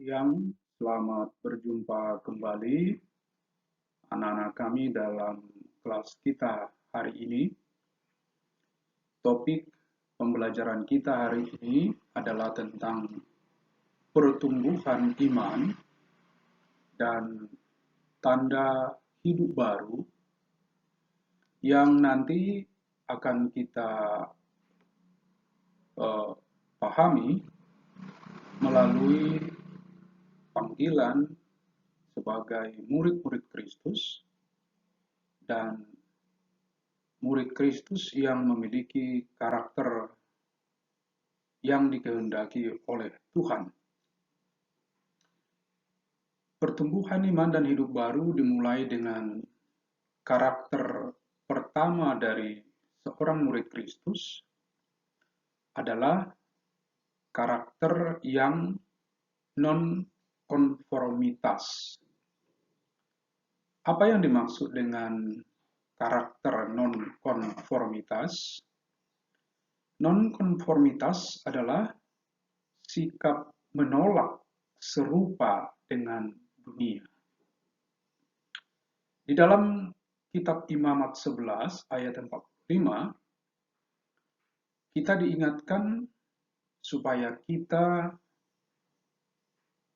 siang, selamat berjumpa kembali anak-anak kami dalam kelas kita hari ini. Topik pembelajaran kita hari ini adalah tentang pertumbuhan iman dan tanda hidup baru yang nanti akan kita pahami melalui panggilan sebagai murid-murid Kristus dan murid Kristus yang memiliki karakter yang dikehendaki oleh Tuhan. Pertumbuhan iman dan hidup baru dimulai dengan karakter pertama dari seorang murid Kristus adalah karakter yang non-konformitas. Apa yang dimaksud dengan karakter non-konformitas? Non-konformitas adalah sikap menolak serupa dengan dunia. Di dalam kitab Imamat 11 ayat 45, kita diingatkan supaya kita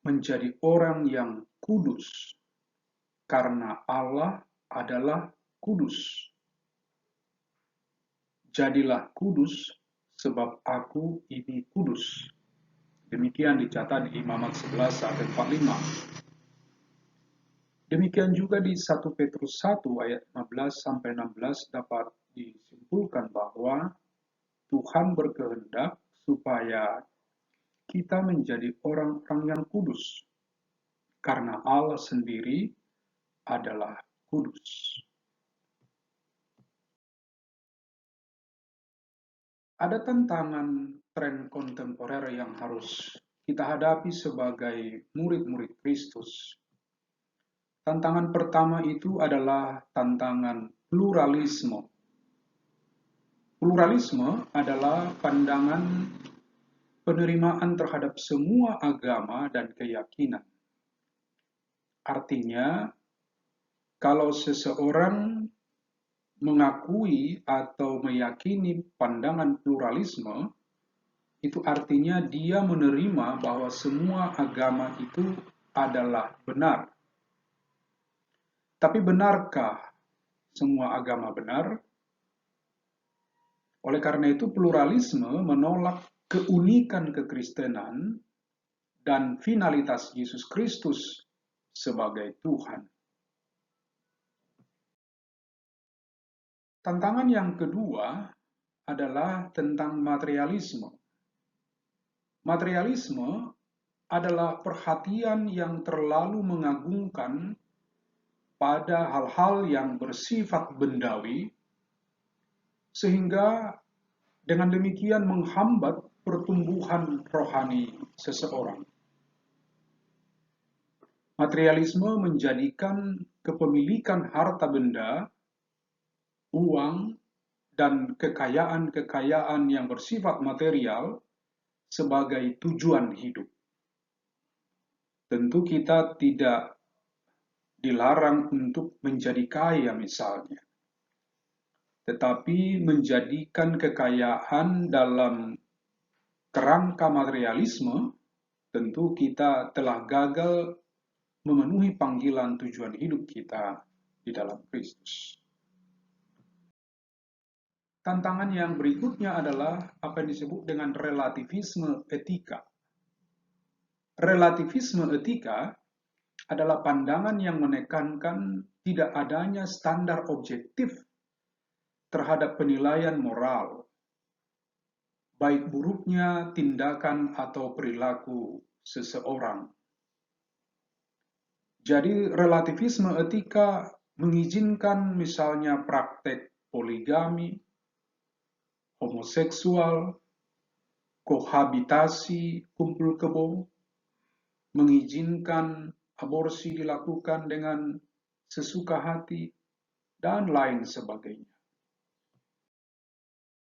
menjadi orang yang kudus, karena Allah adalah kudus. Jadilah kudus, sebab aku ini kudus. Demikian dicatat di Imamat 11 ayat 45. Demikian juga di 1 Petrus 1 ayat 15-16 dapat disimpulkan bahwa Tuhan berkehendak supaya kita menjadi orang-orang yang kudus, karena Allah sendiri adalah kudus. Ada tantangan tren kontemporer yang harus kita hadapi sebagai murid-murid Kristus. Tantangan pertama itu adalah tantangan pluralisme. Pluralisme adalah pandangan penerimaan terhadap semua agama dan keyakinan. Artinya, kalau seseorang mengakui atau meyakini pandangan pluralisme, itu artinya dia menerima bahwa semua agama itu adalah benar. Tapi benarkah semua agama benar? Oleh karena itu, pluralisme menolak keunikan kekristenan dan finalitas Yesus Kristus sebagai Tuhan. Tantangan yang kedua adalah tentang materialisme. Materialisme adalah perhatian yang terlalu mengagungkan pada hal-hal yang bersifat bendawi, sehingga dengan demikian menghambat pertumbuhan rohani seseorang. Materialisme menjadikan kepemilikan harta benda, uang, dan kekayaan-kekayaan yang bersifat material sebagai tujuan hidup. Tentu kita tidak dilarang untuk menjadi kaya misalnya, tetapi menjadikan kekayaan dalam kerangka materialisme, tentu kita telah gagal memenuhi panggilan tujuan hidup kita di dalam Kristus. Tantangan yang berikutnya adalah apa yang disebut dengan relativisme etika. Relativisme etika adalah pandangan yang menekankan tidak adanya standar objektif terhadap penilaian moral, baik buruknya tindakan atau perilaku seseorang. Jadi relativisme etika mengizinkan misalnya praktek poligami, homoseksual, kohabitasi, kumpul kebo, mengizinkan aborsi dilakukan dengan sesuka hati, dan lain sebagainya.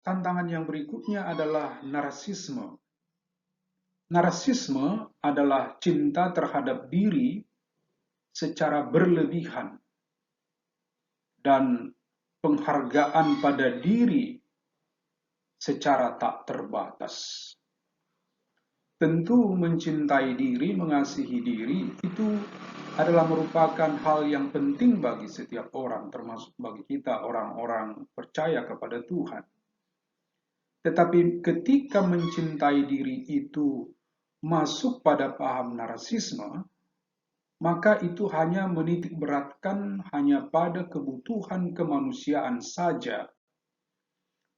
Tantangan yang berikutnya adalah narsisme. Narsisme adalah cinta terhadap diri secara berlebihan dan penghargaan pada diri secara tak terbatas. Tentu mencintai diri, mengasihi diri itu adalah merupakan hal yang penting bagi setiap orang, termasuk bagi kita orang-orang percaya kepada Tuhan. Tetapi ketika mencintai diri itu masuk pada paham narsisme, maka itu hanya menitik beratkan hanya pada kebutuhan kemanusiaan saja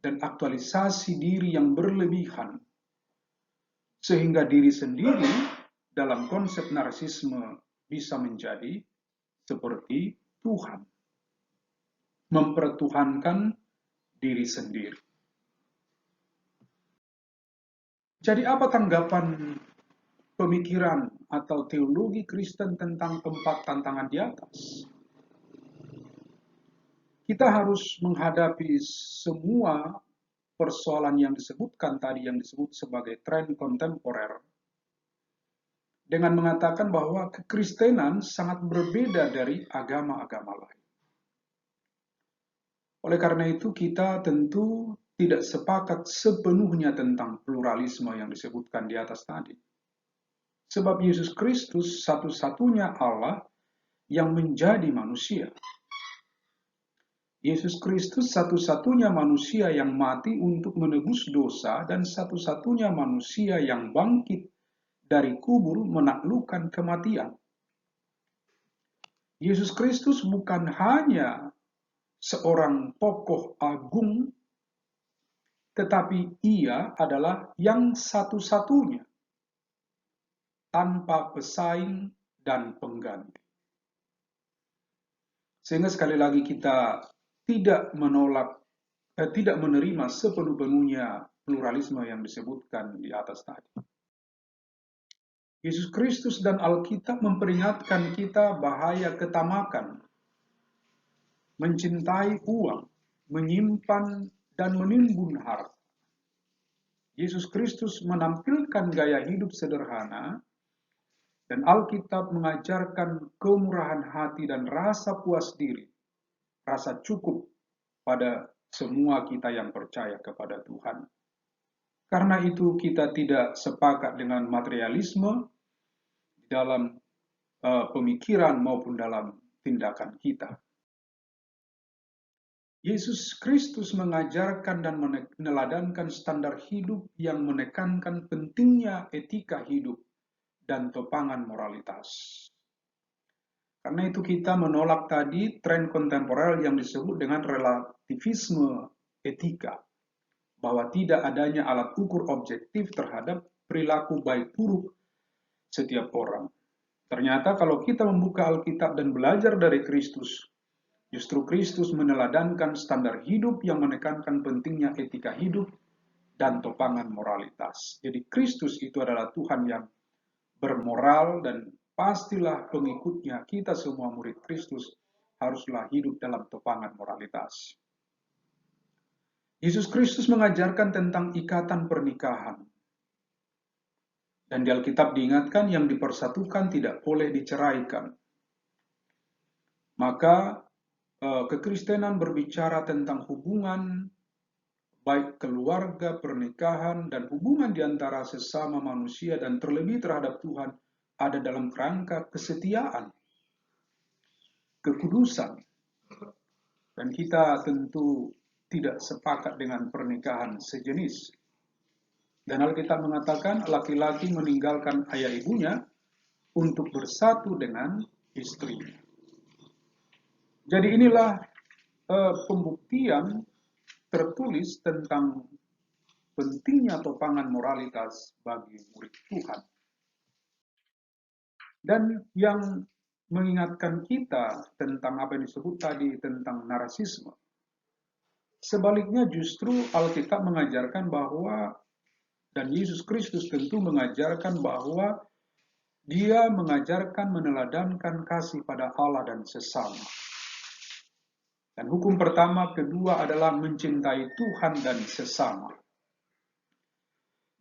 dan aktualisasi diri yang berlebihan, sehingga diri sendiri dalam konsep narsisme bisa menjadi seperti Tuhan, mempertuhankan diri sendiri. Jadi apa tanggapan pemikiran atau teologi Kristen tentang 4 tantangan di atas? Kita harus menghadapi semua persoalan yang disebutkan tadi, yang disebut sebagai tren kontemporer, dengan mengatakan bahwa kekristenan sangat berbeda dari agama-agama lain. Oleh karena itu, kita tentu tidak sepakat sepenuhnya tentang pluralisme yang disebutkan di atas tadi. Sebab Yesus Kristus satu-satunya Allah yang menjadi manusia. Yesus Kristus satu-satunya manusia yang mati untuk menebus dosa dan satu-satunya manusia yang bangkit dari kubur menaklukkan kematian. Yesus Kristus bukan hanya seorang tokoh agung, tetapi ia adalah yang satu-satunya, tanpa pesaing dan pengganti. Sehingga sekali lagi kita tidak menerima sepenuh-penuhnya pluralisme yang disebutkan di atas tadi. Yesus Kristus dan Alkitab memperingatkan kita bahaya ketamakan, mencintai uang, menyimpan dan menimbun harta. Yesus Kristus menampilkan gaya hidup sederhana, dan Alkitab mengajarkan kemurahan hati dan rasa puas diri, rasa cukup pada semua kita yang percaya kepada Tuhan. Karena itu kita tidak sepakat dengan materialisme dalam pemikiran maupun dalam tindakan kita. Yesus Kristus mengajarkan dan meneladankan standar hidup yang menekankan pentingnya etika hidup dan topangan moralitas. Karena itu kita menolak tadi tren kontemporer yang disebut dengan relativisme etika, bahwa tidak adanya alat ukur objektif terhadap perilaku baik buruk setiap orang. Ternyata kalau kita membuka Alkitab dan belajar dari Kristus, justru Kristus meneladankan standar hidup yang menekankan pentingnya etika hidup dan topangan moralitas. Jadi Kristus itu adalah Tuhan yang bermoral, dan pastilah pengikutnya, kita semua murid Kristus, haruslah hidup dalam topangan moralitas. Yesus Kristus mengajarkan tentang ikatan pernikahan. Dan di Alkitab diingatkan yang dipersatukan tidak boleh diceraikan. Maka kekristenan berbicara tentang hubungan baik keluarga, pernikahan, dan hubungan di antara sesama manusia dan terlebih terhadap Tuhan ada dalam kerangka kesetiaan, kekudusan. Dan kita tentu tidak sepakat dengan pernikahan sejenis. Dan Alkitab mengatakan laki-laki meninggalkan ayah ibunya untuk bersatu dengan istrinya. Jadi inilah pembuktian tertulis tentang pentingnya topangan moralitas bagi murid Tuhan. Dan yang mengingatkan kita tentang apa yang disebut tadi tentang narsisme, sebaliknya justru Alkitab mengajarkan bahwa, dan Yesus Kristus tentu mengajarkan bahwa Dia mengajarkan meneladankan kasih pada Allah dan sesama. Dan hukum pertama, kedua adalah mencintai Tuhan dan sesama.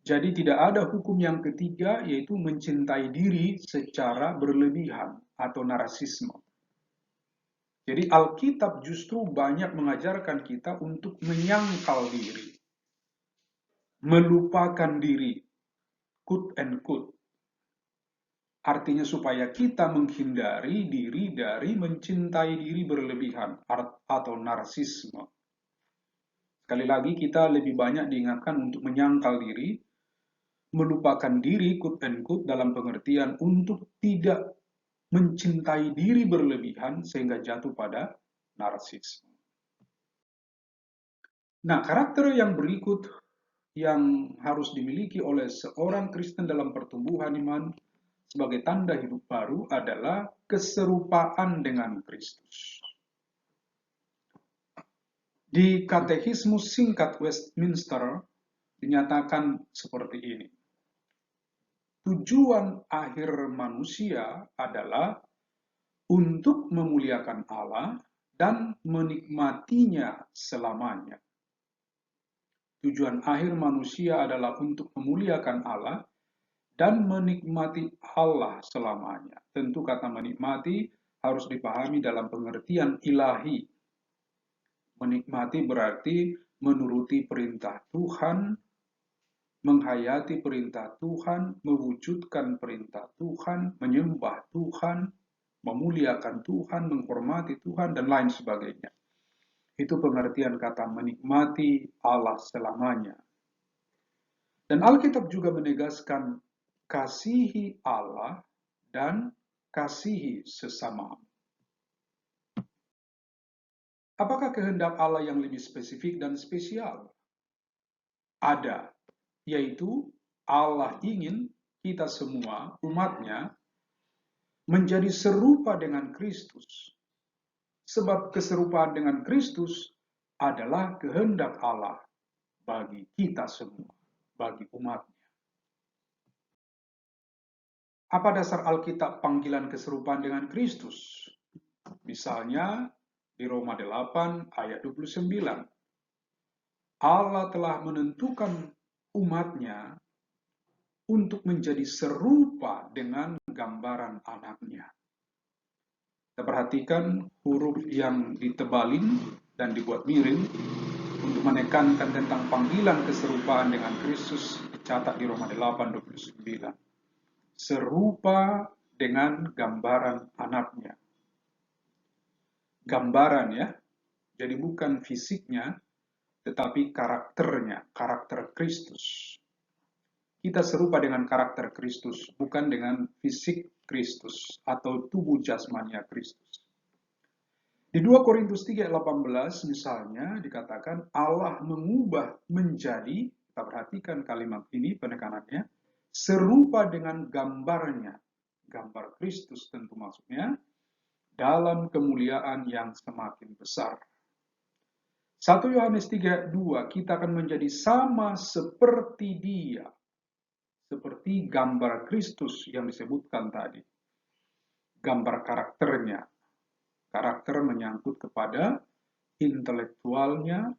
Jadi tidak ada hukum yang ketiga, yaitu mencintai diri secara berlebihan atau narsisme. Jadi Alkitab justru banyak mengajarkan kita untuk menyangkal diri, melupakan diri, quote and quote. Artinya supaya kita menghindari diri dari mencintai diri berlebihan atau narsisme. Sekali lagi kita lebih banyak diingatkan untuk menyangkal diri, melupakan diri, quote and quote, dalam pengertian untuk tidak mencintai diri berlebihan sehingga jatuh pada narsisme. Nah, karakter yang berikut yang harus dimiliki oleh seorang Kristen dalam pertumbuhan iman sebagai tanda hidup baru adalah keserupaan dengan Kristus. Di Katekismus Singkat Westminster dinyatakan seperti ini. Tujuan akhir manusia adalah untuk memuliakan Allah dan menikmatinya selamanya. Tujuan akhir manusia adalah untuk memuliakan Allah dan menikmati Allah selamanya. Tentu kata menikmati harus dipahami dalam pengertian ilahi. Menikmati berarti menuruti perintah Tuhan, menghayati perintah Tuhan, mewujudkan perintah Tuhan, menyembah Tuhan, memuliakan Tuhan, menghormati Tuhan, dan lain sebagainya. Itu pengertian kata menikmati Allah selamanya. Dan Alkitab juga menegaskan kasihi Allah dan kasihi sesama. Apakah kehendak Allah yang lebih spesifik dan spesial? Ada, yaitu Allah ingin kita semua, umatnya, menjadi serupa dengan Kristus. Sebab keserupaan dengan Kristus adalah kehendak Allah bagi kita semua, bagi umatnya. Apa dasar Alkitab panggilan keserupaan dengan Kristus? Misalnya di Roma 8 ayat 29. Allah telah menentukan umatnya untuk menjadi serupa dengan gambaran anaknya. Kita perhatikan huruf yang ditebalin dan dibuat miring untuk menekankan tentang panggilan keserupaan dengan Kristus dicatat di Roma 8:29. Serupa dengan gambaran anaknya. Gambaran ya, jadi bukan fisiknya, tetapi karakternya, karakter Kristus. Kita serupa dengan karakter Kristus, bukan dengan fisik Kristus atau tubuh jasmania Kristus. Di 2 Korintus 3:18 misalnya dikatakan Allah mengubah menjadi, kita perhatikan kalimat ini penekanannya, serupa dengan gambarnya, gambar Kristus tentu maksudnya, dalam kemuliaan yang semakin besar. 1 Yohanes 3:2, kita akan menjadi sama seperti Dia, seperti gambar Kristus yang disebutkan tadi. Gambar karakternya. Karakter menyangkut kepada intelektualnya,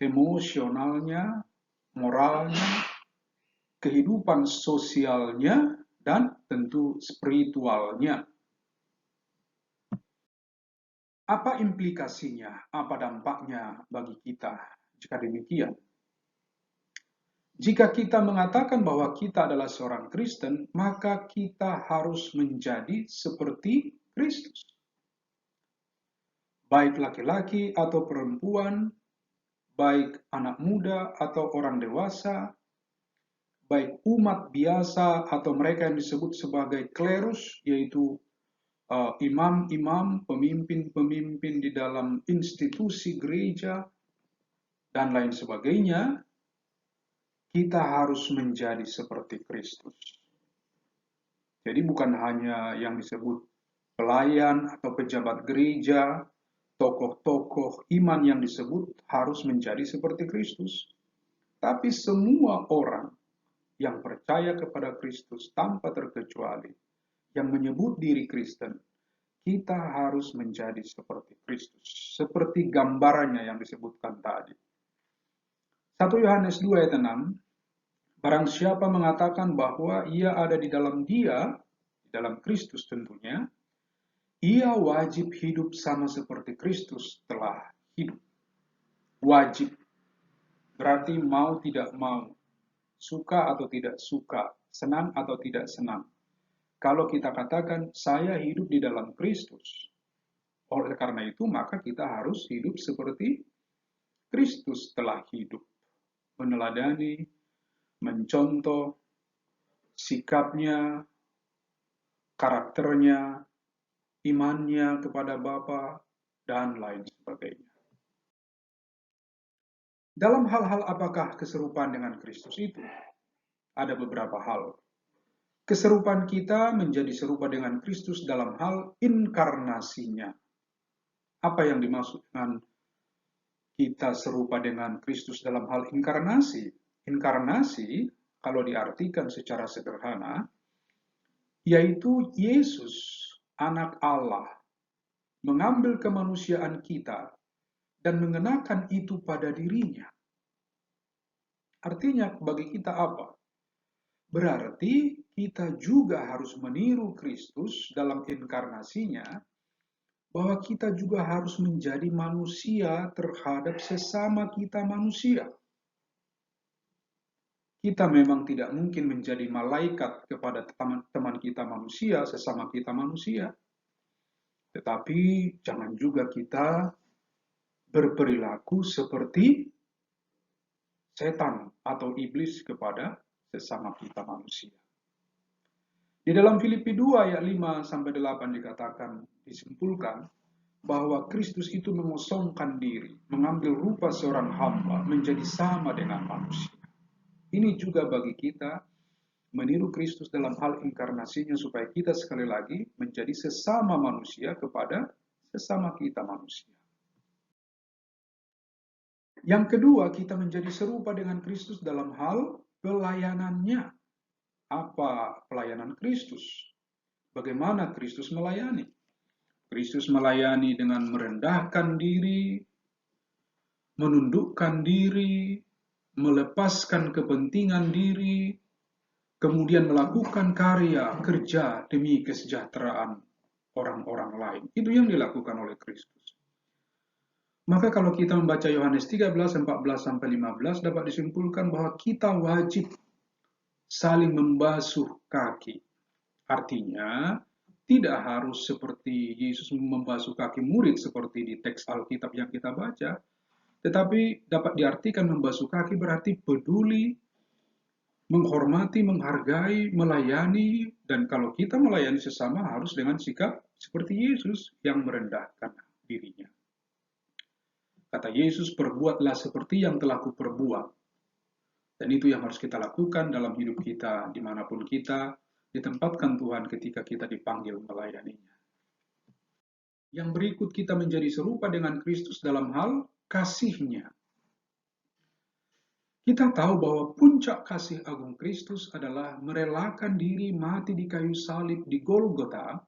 emosionalnya, moralnya, kehidupan sosialnya, dan tentu spiritualnya. Apa implikasinya, apa dampaknya bagi kita jika demikian? Jika kita mengatakan bahwa kita adalah seorang Kristen, maka kita harus menjadi seperti Kristus. Baik laki-laki atau perempuan, baik anak muda atau orang dewasa, baik umat biasa atau mereka yang disebut sebagai klerus, yaitu imam-imam, pemimpin-pemimpin di dalam institusi gereja, dan lain sebagainya, kita harus menjadi seperti Kristus. Jadi bukan hanya yang disebut pelayan atau pejabat gereja, tokoh-tokoh iman yang disebut harus menjadi seperti Kristus. Tapi semua orang yang percaya kepada Kristus tanpa terkecuali, yang menyebut diri Kristen, kita harus menjadi seperti Kristus, seperti gambarannya yang disebutkan tadi. 1 Yohanes 2 ayat 6, Barang siapa mengatakan bahwa ia ada di dalam Dia, di dalam Kristus tentunya, ia wajib hidup sama seperti Kristus telah hidup. Wajib berarti mau tidak mau, suka atau tidak suka, senang atau tidak senang. Kalau kita katakan saya hidup di dalam Kristus, oleh karena itu maka kita harus hidup seperti Kristus telah hidup. Meneladani, mencontoh sikapnya, karakternya, imannya kepada Bapa, dan lain sebagainya. Dalam hal-hal apakah keserupaan dengan Kristus itu? Ada beberapa hal. Keserupaan kita menjadi serupa dengan Kristus dalam hal inkarnasinya. Apa yang dimaksud dengan kita serupa dengan Kristus dalam hal inkarnasi? Inkarnasi, kalau diartikan secara sederhana, yaitu Yesus, anak Allah, mengambil kemanusiaan kita dan mengenakan itu pada dirinya. Artinya bagi kita apa? Berarti kita juga harus meniru Kristus dalam inkarnasinya, bahwa kita juga harus menjadi manusia terhadap sesama kita manusia. Kita memang tidak mungkin menjadi malaikat kepada teman-teman kita manusia, sesama kita manusia. Tetapi jangan juga kita berperilaku seperti setan atau iblis kepada sesama kita manusia. Di dalam Filipi 2 ayat 5 sampai 8 dikatakan, disimpulkan bahwa Kristus itu mengosongkan diri, mengambil rupa seorang hamba, menjadi sama dengan manusia. Ini juga bagi kita meniru Kristus dalam hal inkarnasinya supaya kita sekali lagi menjadi sesama manusia kepada sesama kita manusia. Yang kedua, kita menjadi serupa dengan Kristus dalam hal pelayanannya. Apa pelayanan Kristus? Bagaimana Kristus melayani? Kristus melayani dengan merendahkan diri, menundukkan diri, melepaskan kepentingan diri, kemudian melakukan karya kerja demi kesejahteraan orang-orang lain. Itu yang dilakukan oleh Kristus. Maka kalau kita membaca Yohanes 13, 14 sampai 15 dapat disimpulkan bahwa kita wajib saling membasuh kaki. Artinya, tidak harus seperti Yesus membasuh kaki murid seperti di teks Alkitab yang kita baca, tetapi dapat diartikan membasuh kaki berarti peduli, menghormati, menghargai, melayani, dan kalau kita melayani sesama harus dengan sikap seperti Yesus yang merendahkan dirinya. Kata Yesus, perbuatlah seperti yang telah kuperbuat. Dan itu yang harus kita lakukan dalam hidup kita, dimanapun kita ditempatkan Tuhan ketika kita dipanggil melayaninya. Yang berikut kita menjadi serupa dengan Kristus dalam hal kasih-Nya. Kita tahu bahwa puncak kasih agung Kristus adalah merelakan diri mati di kayu salib di Golgota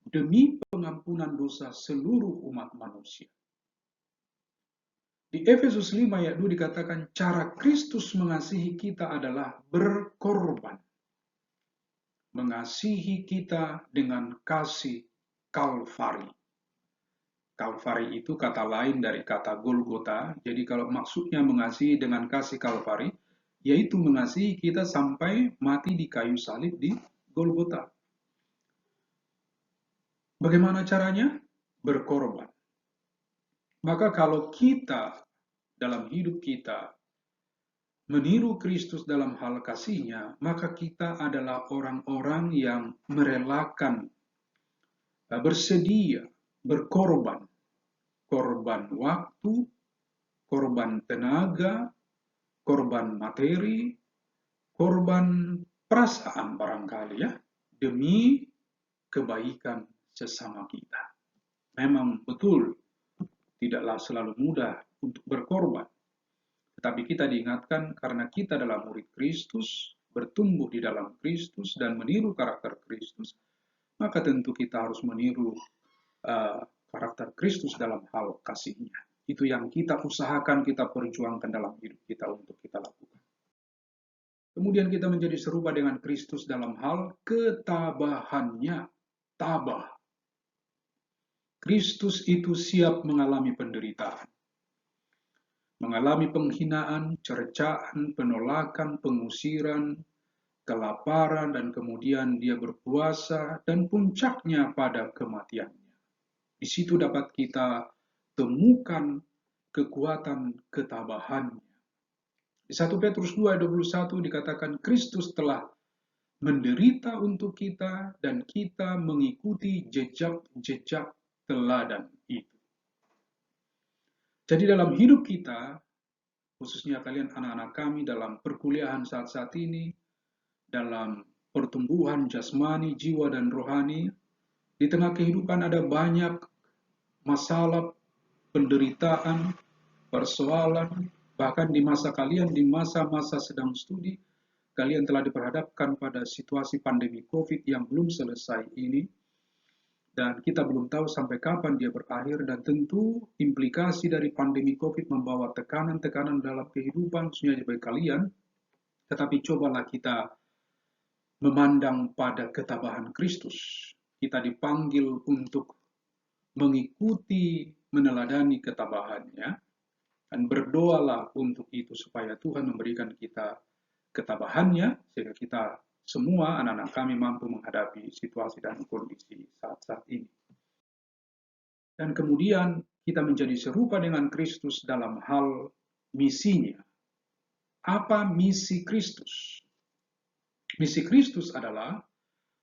demi pengampunan dosa seluruh umat manusia. Di Efesus 5 ayat 2 dikatakan cara Kristus mengasihi kita adalah berkorban. Mengasihi kita dengan kasih Kalvari. Kalvari itu kata lain dari kata Golgota. Jadi kalau maksudnya mengasihi dengan kasih Kalvari, yaitu mengasihi kita sampai mati di kayu salib di Golgota. Bagaimana caranya? Berkorban. Maka kalau kita dalam hidup kita meniru Kristus dalam hal kasih-Nya, maka kita adalah orang-orang yang merelakan, bersedia, berkorban. Korban waktu, korban tenaga, korban materi, korban perasaan barangkali ya, demi kebaikan sesama kita. Memang betul, tidaklah selalu mudah untuk berkorban. Tetapi kita diingatkan karena kita adalah murid Kristus, bertumbuh di dalam Kristus dan meniru karakter Kristus, maka tentu kita harus meniru karakter Kristus dalam hal kasih-Nya. Itu yang kita usahakan, kita perjuangkan dalam hidup kita untuk kita lakukan. Kemudian kita menjadi serupa dengan Kristus dalam hal ketabahannya. Tabah. Kristus itu siap mengalami penderitaan. Mengalami penghinaan, cercaan, penolakan, pengusiran, kelaparan, dan kemudian dia berpuasa, dan puncaknya pada kematiannya. Di situ dapat kita temukan kekuatan ketabahannya. Di 1 Petrus 2 ayat 21 dikatakan Kristus telah menderita untuk kita dan kita mengikuti jejak-jejak teladan itu. Jadi dalam hidup kita, khususnya kalian anak-anak kami dalam perkuliahan saat-saat ini, dalam pertumbuhan jasmani, jiwa, dan rohani, di tengah kehidupan ada banyak masalah, penderitaan, persoalan, bahkan di masa kalian, di masa-masa sedang studi, kalian telah diperhadapkan pada situasi pandemi COVID yang belum selesai ini, dan kita belum tahu sampai kapan dia berakhir, dan tentu implikasi dari pandemi COVID membawa tekanan-tekanan dalam kehidupan, khususnya bagi kalian, tetapi cobalah kita memandang pada ketabahan Kristus. Kita dipanggil untuk mengikuti, meneladani ketabahannya, dan berdoalah untuk itu supaya Tuhan memberikan kita ketabahannya, sehingga kita semua anak-anak kami mampu menghadapi situasi dan kondisi saat-saat ini. Dan kemudian kita menjadi serupa dengan Kristus dalam hal misinya. Apa misi Kristus? Misi Kristus adalah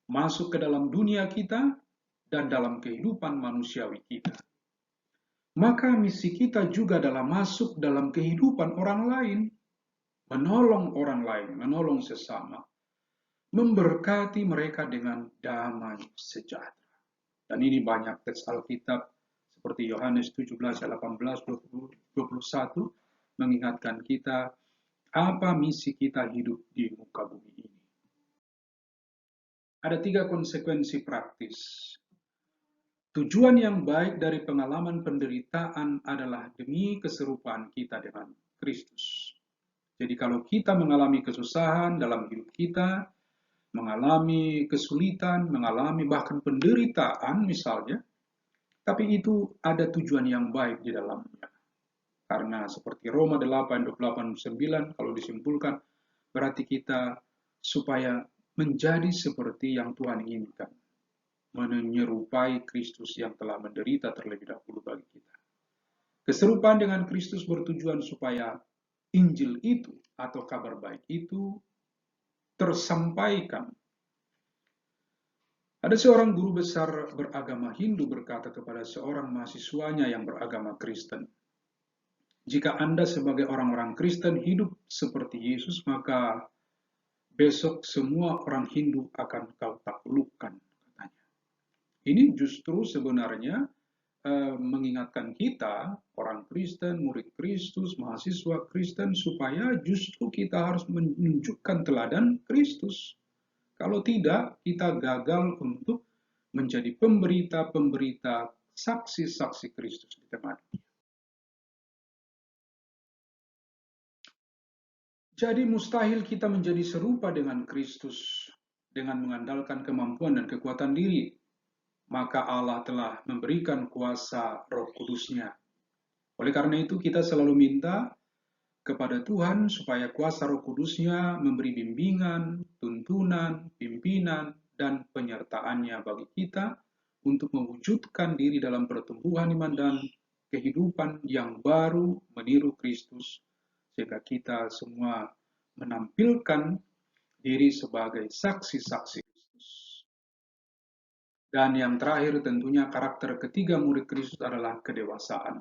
masuk ke dalam dunia kita dan dalam kehidupan manusiawi kita. Maka misi kita juga adalah masuk dalam kehidupan orang lain, menolong orang lain, menolong sesama, memberkati mereka dengan damai sejahtera. Dan ini banyak teks Alkitab seperti Yohanes 17, 18, 20, 21 mengingatkan kita apa misi kita hidup di muka bumi ini. Ada 3 konsekuensi praktis. Tujuan yang baik dari pengalaman penderitaan adalah demi keserupaan kita dengan Kristus. Jadi kalau kita mengalami kesusahan dalam hidup kita, mengalami kesulitan, mengalami bahkan penderitaan misalnya, tapi itu ada tujuan yang baik di dalamnya. Karena seperti Roma 8, 28, 9, kalau disimpulkan, berarti kita supaya menjadi seperti yang Tuhan inginkan. Menyerupai Kristus yang telah menderita terlebih dahulu bagi kita. Keserupaan dengan Kristus bertujuan supaya Injil itu atau kabar baik itu tersampaikan. Ada seorang guru besar beragama Hindu berkata kepada seorang mahasiswanya yang beragama Kristen, jika Anda sebagai orang-orang Kristen hidup seperti Yesus, maka besok semua orang Hindu akan kau taklukkan, katanya. Ini justru sebenarnya mengingatkan kita, orang Kristen, murid Kristus, mahasiswa Kristen, supaya justru kita harus menunjukkan teladan Kristus. Kalau tidak, kita gagal untuk menjadi pemberita-pemberita, saksi-saksi Kristus di tengah dunia. Jadi mustahil kita menjadi serupa dengan Kristus dengan mengandalkan kemampuan dan kekuatan diri. Maka Allah telah memberikan kuasa Roh Kudus-Nya. Oleh karena itu kita selalu minta kepada Tuhan supaya kuasa Roh Kudus-Nya memberi bimbingan, tuntunan, pimpinan, dan penyertaannya bagi kita untuk mewujudkan diri dalam pertumbuhan iman dan kehidupan yang baru meniru Kristus, sehingga kita semua menampilkan diri sebagai saksi-saksi Kristus. Dan yang terakhir tentunya karakter ketiga murid Kristus adalah kedewasaan.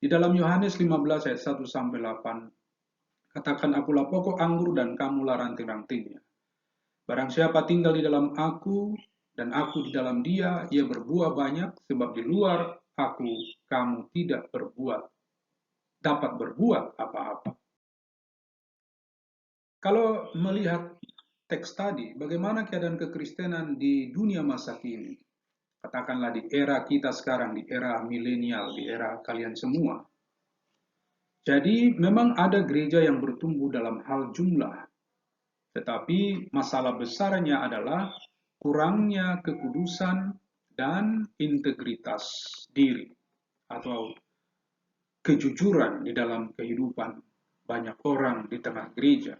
Di dalam Yohanes 15 ayat 1 sampai 8, katakan akulah pokok anggur dan kamulah ranting-rantingnya. Barang siapa tinggal di dalam aku dan aku di dalam dia, ia berbuah banyak, sebab di luar aku kamu tidak dapat berbuat apa-apa. Kalau melihat teks tadi, bagaimana keadaan kekristenan di dunia masa kini? Katakanlah di era kita sekarang, di era milenial, di era kalian semua. Jadi memang ada gereja yang bertumbuh dalam hal jumlah. Tetapi masalah besarnya adalah kurangnya kekudusan dan integritas diri atau kejujuran di dalam kehidupan banyak orang di tengah gereja.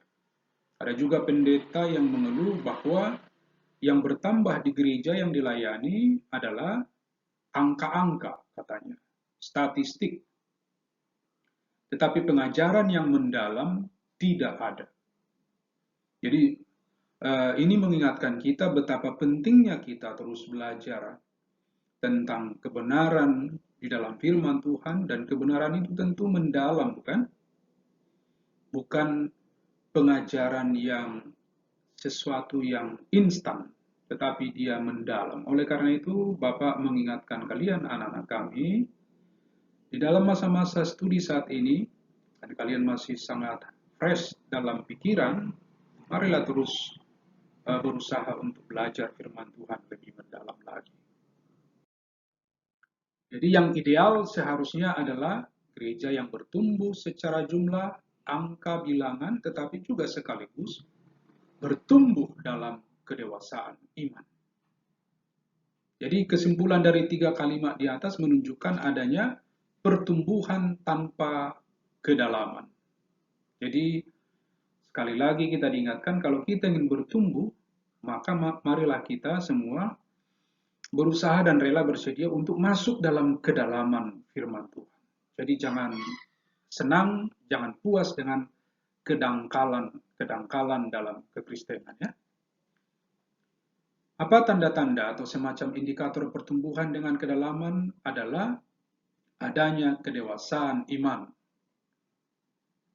Ada juga pendeta yang mengeluh bahwa yang bertambah di gereja yang dilayani adalah angka-angka, katanya, statistik. Tetapi pengajaran yang mendalam tidak ada. Jadi ini mengingatkan kita betapa pentingnya kita terus belajar tentang kebenaran di dalam firman Tuhan, dan kebenaran itu tentu mendalam, bukan? Bukan pengajaran yang sesuatu yang instan, tetapi dia mendalam. Oleh karena itu, Bapak mengingatkan kalian anak-anak kami, di dalam masa-masa studi saat ini, dan kalian masih sangat fresh dalam pikiran, marilah terus berusaha untuk belajar firman Tuhan lebih mendalam lagi. Jadi yang ideal seharusnya adalah gereja yang bertumbuh secara jumlah, angka bilangan, tetapi juga sekaligus bertumbuh dalam kedewasaan iman. Jadi kesimpulan dari 3 kalimat di atas menunjukkan adanya pertumbuhan tanpa kedalaman. Jadi sekali lagi kita diingatkan, kalau kita ingin bertumbuh, maka marilah kita semua berusaha dan rela bersedia untuk masuk dalam kedalaman firman Tuhan. Jadi jangan senang, jangan puas dengan kedangkalan dalam kekristenan, ya. Apa tanda-tanda atau semacam indikator pertumbuhan dengan kedalaman adalah adanya kedewasaan iman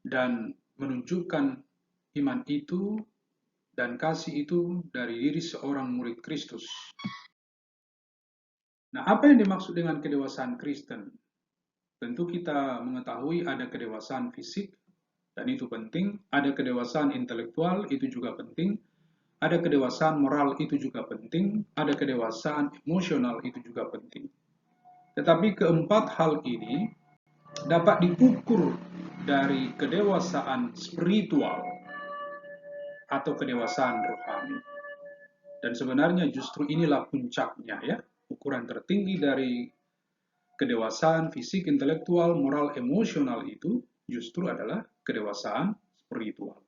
dan menunjukkan iman itu dan kasih itu dari diri seorang murid Kristus. Nah, apa yang dimaksud dengan kedewasaan Kristen? Tentu kita mengetahui ada kedewasaan fisik, dan itu penting. Ada kedewasaan intelektual, itu juga penting. Ada kedewasaan moral, itu juga penting. Ada kedewasaan emosional, itu juga penting. Tetapi keempat hal ini dapat diukur dari kedewasaan spiritual atau kedewasaan rohani. Dan sebenarnya justru inilah puncaknya, ya. Ukuran tertinggi dari kedewasaan fisik, intelektual, moral, emosional itu justru adalah kedewasaan spiritual.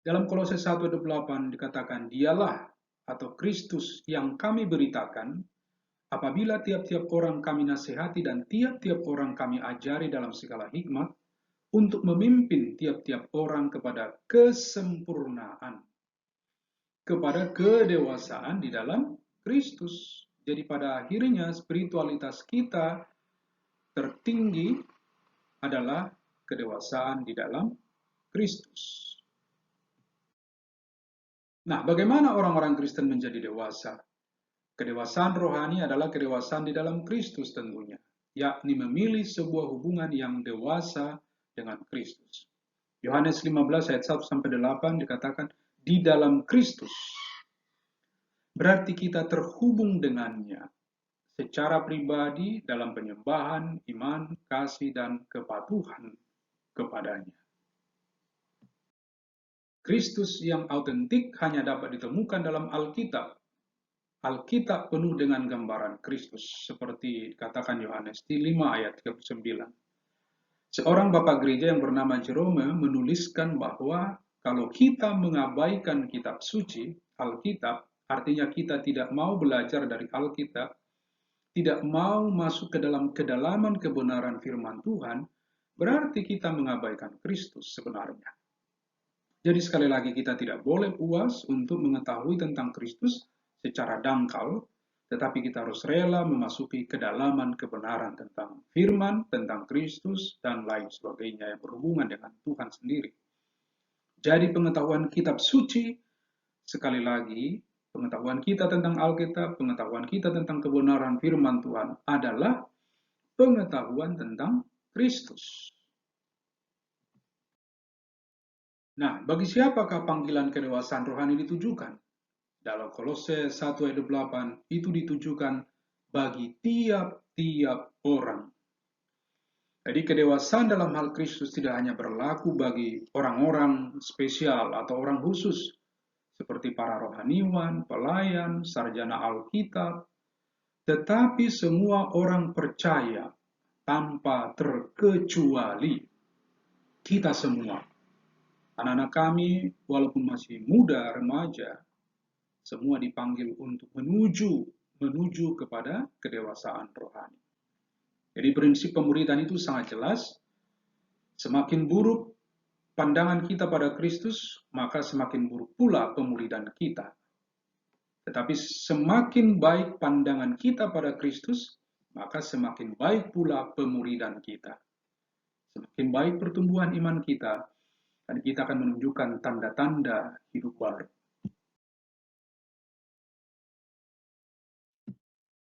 Dalam Kolose 1:8 dikatakan, dialah atau Kristus yang kami beritakan, apabila tiap-tiap orang kami nasihati dan tiap-tiap orang kami ajari dalam segala hikmat, untuk memimpin tiap-tiap orang kepada kesempurnaan, kepada kedewasaan di dalam Kristus. Jadi pada akhirnya spiritualitas kita tertinggi adalah kedewasaan di dalam Kristus. Nah, bagaimana orang-orang Kristen menjadi dewasa? Kedewasaan rohani adalah kedewasaan di dalam Kristus tentunya, yakni memilih sebuah hubungan yang dewasa dengan Kristus. Yohanes 15 ayat 1-8 dikatakan, di dalam Kristus. Berarti kita terhubung dengannya secara pribadi dalam penyembahan, iman, kasih, dan kepatuhan kepadanya. Kristus yang autentik hanya dapat ditemukan dalam Alkitab. Alkitab penuh dengan gambaran Kristus, seperti dikatakan Yohanes di 5 ayat 39. Seorang bapak gereja yang bernama Jerome menuliskan bahwa kalau kita mengabaikan kitab suci, Alkitab, artinya kita tidak mau belajar dari Alkitab, tidak mau masuk ke dalam kedalaman kebenaran firman Tuhan, berarti kita mengabaikan Kristus sebenarnya. Jadi sekali lagi kita tidak boleh puas untuk mengetahui tentang Kristus secara dangkal, tetapi kita harus rela memasuki kedalaman kebenaran tentang firman, tentang Kristus, dan lain sebagainya yang berhubungan dengan Tuhan sendiri. Jadi pengetahuan kitab suci, sekali lagi, pengetahuan kita tentang Alkitab, pengetahuan kita tentang kebenaran firman Tuhan adalah pengetahuan tentang Kristus. Nah, bagi siapakah panggilan kedewasaan rohani ditujukan? Dalam Kolose 1 ayat 8 itu ditujukan bagi tiap-tiap orang. Jadi kedewasaan dalam hal Kristus tidak hanya berlaku bagi orang-orang spesial atau orang khusus, seperti para rohaniwan, pelayan, sarjana Alkitab, tetapi semua orang percaya tanpa terkecuali. Kita semua, anak-anak kami, walaupun masih muda, remaja, semua dipanggil untuk menuju kepada kedewasaan rohani. Jadi prinsip pemuridan itu sangat jelas. Semakin buruk pandangan kita pada Kristus, maka semakin buruk pula pemuridan kita. Tetapi semakin baik pandangan kita pada Kristus, maka semakin baik pula pemuridan kita. Semakin baik pertumbuhan iman kita, dan kita akan menunjukkan tanda-tanda hidup baru.